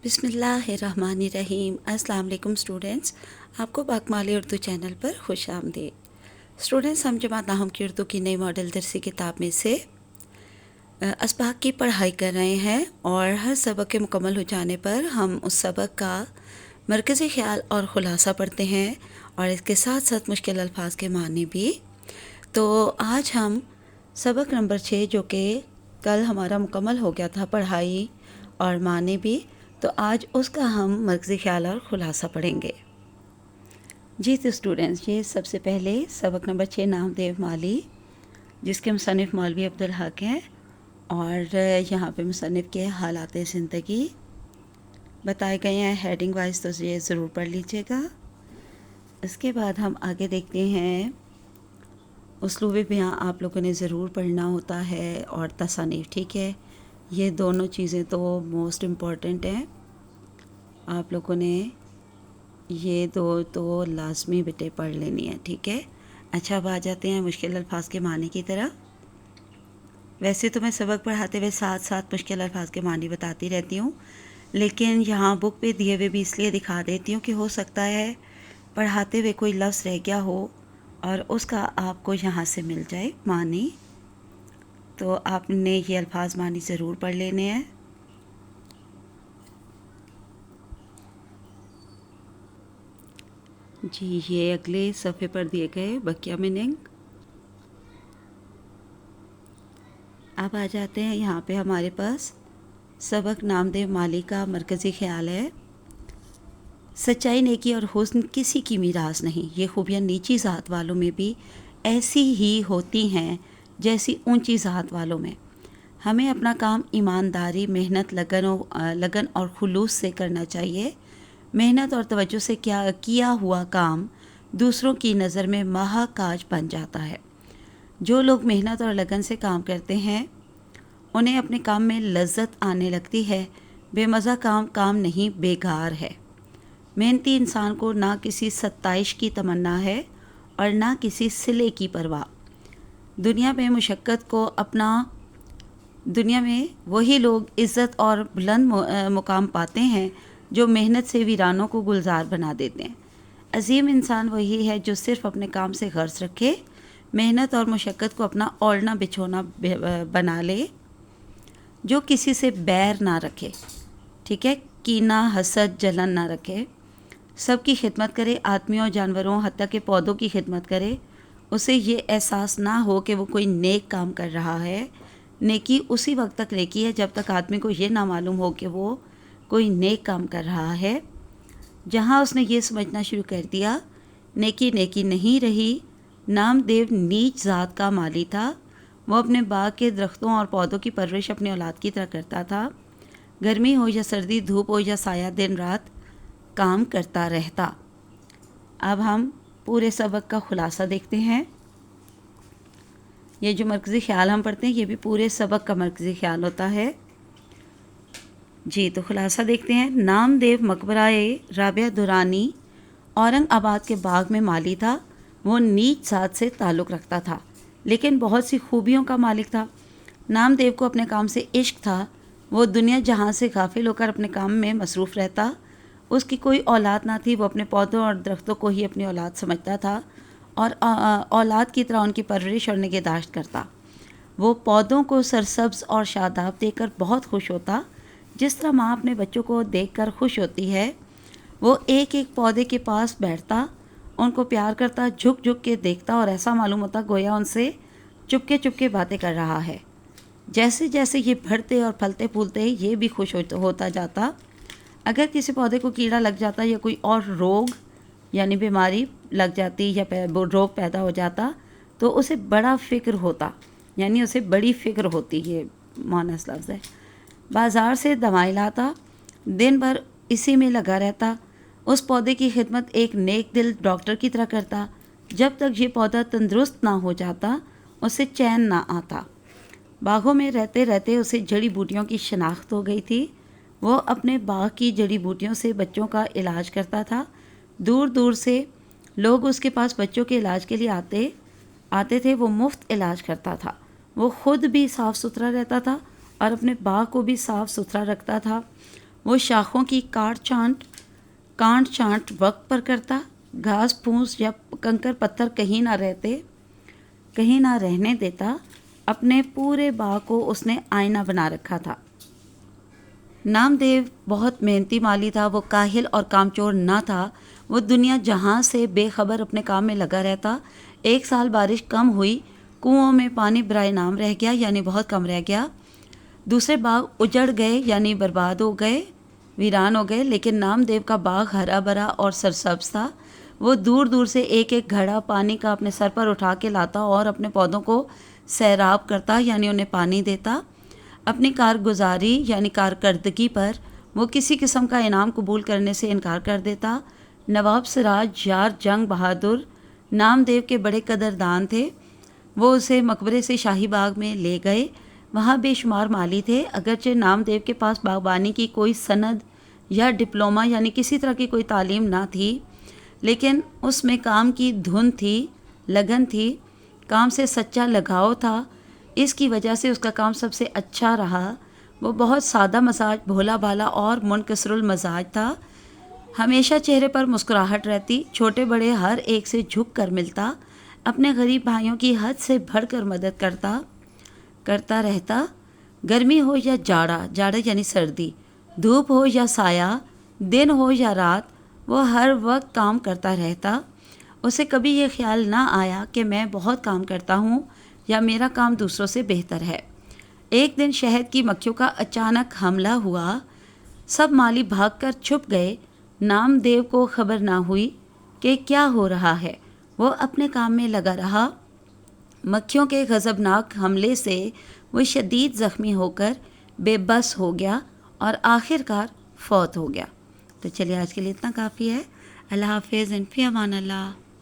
بسم اللہ الرحمن الرحیم۔ السلام علیکم اسٹوڈنٹس، آپ کو باکمالی اردو چینل پر خوش آمدید۔ اسٹوڈنٹس، ہم جماعت ناہم کی اردو کی نئی ماڈل درسی کتاب میں سے اسباق کی پڑھائی کر رہے ہیں، اور ہر سبق کے مکمل ہو جانے پر ہم اس سبق کا مرکزی خیال اور خلاصہ پڑھتے ہیں، اور اس کے ساتھ ساتھ مشکل الفاظ کے معنی بھی۔ تو آج ہم سبق نمبر 6، جو کہ کل ہمارا مکمل ہو گیا تھا، پڑھائی اور معنی بھی، تو آج اس کا ہم مرکزی خیال اور خلاصہ پڑھیں گے۔ جی تو اسٹوڈنٹس، یہ سب سے پہلے سبق نمبر 6 نامدیو مالی، جس کے مصنف مولوی عبدالحق ہیں، اور یہاں پہ مصنف کے حالات زندگی بتائے گئے ہیں ہیڈنگ وائز، تو یہ ضرور پڑھ لیجیے گا۔ اس کے بعد ہم آگے دیکھتے ہیں اسلوب بیاں آپ لوگوں نے ضرور پڑھنا ہوتا ہے، اور تصانیف، ٹھیک ہے، یہ دونوں چیزیں تو موسٹ امپورٹنٹ ہیں، آپ لوگوں نے یہ دو تو لازمی بیٹے پڑھ لینی ہے، ٹھیک ہے۔ اچھا، اب آ جاتے ہیں مشکل الفاظ کے معنی کی طرف۔ ویسے تو میں سبق پڑھاتے ہوئے ساتھ ساتھ مشکل الفاظ کے معنی بتاتی رہتی ہوں، لیکن یہاں بک پہ دیے ہوئے بھی اس لیے دکھا دیتی ہوں کہ ہو سکتا ہے پڑھاتے ہوئے کوئی لفظ رہ گیا ہو اور اس کا آپ کو یہاں سے مل جائے معنی، تو آپ نے یہ الفاظ معنی ضرور پڑھ لینے ہیں۔ جی، یہ اگلے صفحے پر دیے گئے بقیہ میننگ۔ اب آ جاتے ہیں یہاں پہ ہمارے پاس سبق نامدیو مالی کا مرکزی خیال ہے۔ سچائی، نیکی اور حسن کسی کی میراث نہیں، یہ خوبیاں نیچی ذات والوں میں بھی ایسی ہی ہوتی ہیں جیسی اونچی ذات والوں میں۔ ہمیں اپنا کام ایمانداری، محنت، لگن اور خلوص سے کرنا چاہیے۔ محنت اور توجہ سے کیا ہوا کام دوسروں کی نظر میں مہاکاج بن جاتا ہے۔ جو لوگ محنت اور لگن سے کام کرتے ہیں انہیں اپنے کام میں لذت آنے لگتی ہے۔ بے مزہ کام نہیں، بیکار ہے۔ محنتی انسان کو نہ کسی ستائش کی تمنا ہے اور نہ کسی صلے کی پرواہ۔ دنیا میں وہی لوگ عزت اور بلند مقام پاتے ہیں جو محنت سے ویرانوں کو گلزار بنا دیتے ہیں۔ عظیم انسان وہی ہے جو صرف اپنے کام سے غرض رکھے، محنت اور مشقت کو اپنا اوڑھنا بچھونا بنا لے، جو کسی سے بیر نہ رکھے، ٹھیک ہے، کینہ، حسد، جلن نہ رکھے، سب کی خدمت کرے، آدمیوں، جانوروں، حتیٰ کہ پودوں کی خدمت کرے۔ اسے یہ احساس نہ ہو کہ وہ کوئی نیک کام کر رہا ہے۔ نیکی اسی وقت تک نیکی ہے جب تک آدمی کو یہ نہ معلوم ہو کہ وہ کوئی نیک کام کر رہا ہے۔ جہاں اس نے یہ سمجھنا شروع کر دیا نیکی نہیں رہی۔ نامدیو نیچ ذات کا مالی تھا۔ وہ اپنے باغ کے درختوں اور پودوں کی پرورش اپنی اولاد کی طرح کرتا تھا۔ گرمی ہو یا سردی، دھوپ ہو یا سایہ، دن رات کام کرتا رہتا۔ اب ہم پورے سبق کا خلاصہ دیکھتے ہیں۔ یہ جو مرکزی خیال ہم پڑھتے ہیں یہ بھی پورے سبق کا مرکزی خیال ہوتا ہے۔ جی تو خلاصہ دیکھتے ہیں۔ نامدیو مقبرہ رابعہ درانی اورنگ آباد کے باغ میں مالی تھا۔ وہ نیچ ذات سے تعلق رکھتا تھا لیکن بہت سی خوبیوں کا مالک تھا۔ نامدیو کو اپنے کام سے عشق تھا۔ وہ دنیا جہاں سے غافل ہو کر اپنے کام میں مصروف رہتا۔ اس کی کوئی اولاد نہ تھی۔ وہ اپنے پودوں اور درختوں کو ہی اپنی اولاد سمجھتا تھا اور اولاد کی طرح ان کی پرورش اور نگہداشت کرتا۔ وہ پودوں کو سرسبز اور شاداب دیکھ کر بہت خوش ہوتا، جس طرح ماں اپنے بچوں کو دیکھ کر خوش ہوتی ہے۔ وہ ایک ایک پودے کے پاس بیٹھتا، ان کو پیار کرتا، جھک جھک کے دیکھتا اور ایسا معلوم ہوتا گویا ان سے چپکے باتیں کر رہا ہے۔ جیسے جیسے یہ بڑھتے اور پھلتے پھولتے یہ بھی خوش ہوتا جاتا۔ اگر کسی پودے کو کیڑا لگ جاتا یا کوئی اور روگ یعنی بیماری لگ جاتی یا روگ پیدا ہو جاتا تو اسے بڑا فکر ہوتا، یعنی اسے بڑی فکر ہوتی، یہ مونس لفظ ہے۔ بازار سے دوائیں لاتا، دن بھر اسی میں لگا رہتا۔ اس پودے کی خدمت ایک نیک دل ڈاکٹر کی طرح کرتا۔ جب تک یہ پودا تندرست نہ ہو جاتا اسے چین نہ آتا۔ باغوں میں رہتے رہتے اسے جڑی بوٹیوں کی شناخت ہو گئی تھی۔ وہ اپنے باغ کی جڑی بوٹیوں سے بچوں کا علاج کرتا تھا۔ دور دور سے لوگ اس کے پاس بچوں کے علاج کے لیے آتے تھے۔ وہ مفت علاج کرتا تھا۔ وہ خود بھی صاف ستھرا رہتا تھا اور اپنے باغ کو بھی صاف ستھرا رکھتا تھا۔ وہ شاخوں کی کاٹ چانٹ وقت پر کرتا، گھاس پھوس یا کنکر پتھر کہیں نہ رہنے دیتا۔ اپنے پورے باغ کو اس نے آئینہ بنا رکھا تھا۔ نام دیو بہت محنتی مالی تھا، وہ کاہل اور کامچور نہ تھا۔ وہ دنیا جہاں سے بے خبر اپنے کام میں لگا رہتا۔ ایک سال بارش کم ہوئی، کنوؤں میں پانی برائے نام رہ گیا، یعنی بہت کم رہ گیا۔ دوسرے باغ اجڑ گئے، یعنی برباد ہو گئے، ویران ہو گئے، لیکن نام دیو کا باغ ہرا بھرا اور سرسبز تھا۔ وہ دور دور سے ایک ایک گھڑا پانی کا اپنے سر پر اٹھا کے لاتا اور اپنے پودوں کو سیراب کرتا، یعنی انہیں پانی دیتا۔ اپنی کارگزاری یعنی کارکردگی پر وہ کسی قسم کا انعام قبول کرنے سے انکار کر دیتا۔ نواب سراج یار جنگ بہادر نام دیو کے بڑے قدردان تھے۔ وہ اسے مقبرے سے شاہی باغ میں لے گئے۔ وہاں بے شمار مالی تھے۔ اگرچہ نام دیو کے پاس باغبانی کی کوئی سند یا ڈپلومہ یعنی کسی طرح کی کوئی تعلیم نہ تھی، لیکن اس میں کام کی دھن تھی، لگن تھی، کام سے سچا لگاؤ تھا۔ اس کی وجہ سے اس کا کام سب سے اچھا رہا۔ وہ بہت سادہ مزاج، بھولا بھالا اور منکسر المزاج تھا۔ ہمیشہ چہرے پر مسکراہٹ رہتی، چھوٹے بڑے ہر ایک سے جھک کر ملتا، اپنے غریب بھائیوں کی حد سے بڑھ کر مدد کرتا رہتا۔ گرمی ہو یا جاڑا یعنی سردی، دھوپ ہو یا سایہ، دن ہو یا رات، وہ ہر وقت کام کرتا رہتا۔ اسے کبھی یہ خیال نہ آیا کہ میں بہت کام کرتا ہوں یا میرا کام دوسروں سے بہتر ہے۔ ایک دن شہد کی مکھیوں کا اچانک حملہ ہوا، سب مالی بھاگ کر چھپ گئے۔ نام دیو کو خبر نہ ہوئی کہ کیا ہو رہا ہے۔ وہ اپنے کام میں لگا رہا۔ مکھیوں کے غضبناک حملے سے وہ شدید زخمی ہو کر بے بس ہو گیا اور آخر کار فوت ہو گیا۔ تو چلیے آج کے لیے اتنا کافی ہے۔ اللہ حافظ، فی امان اللہ۔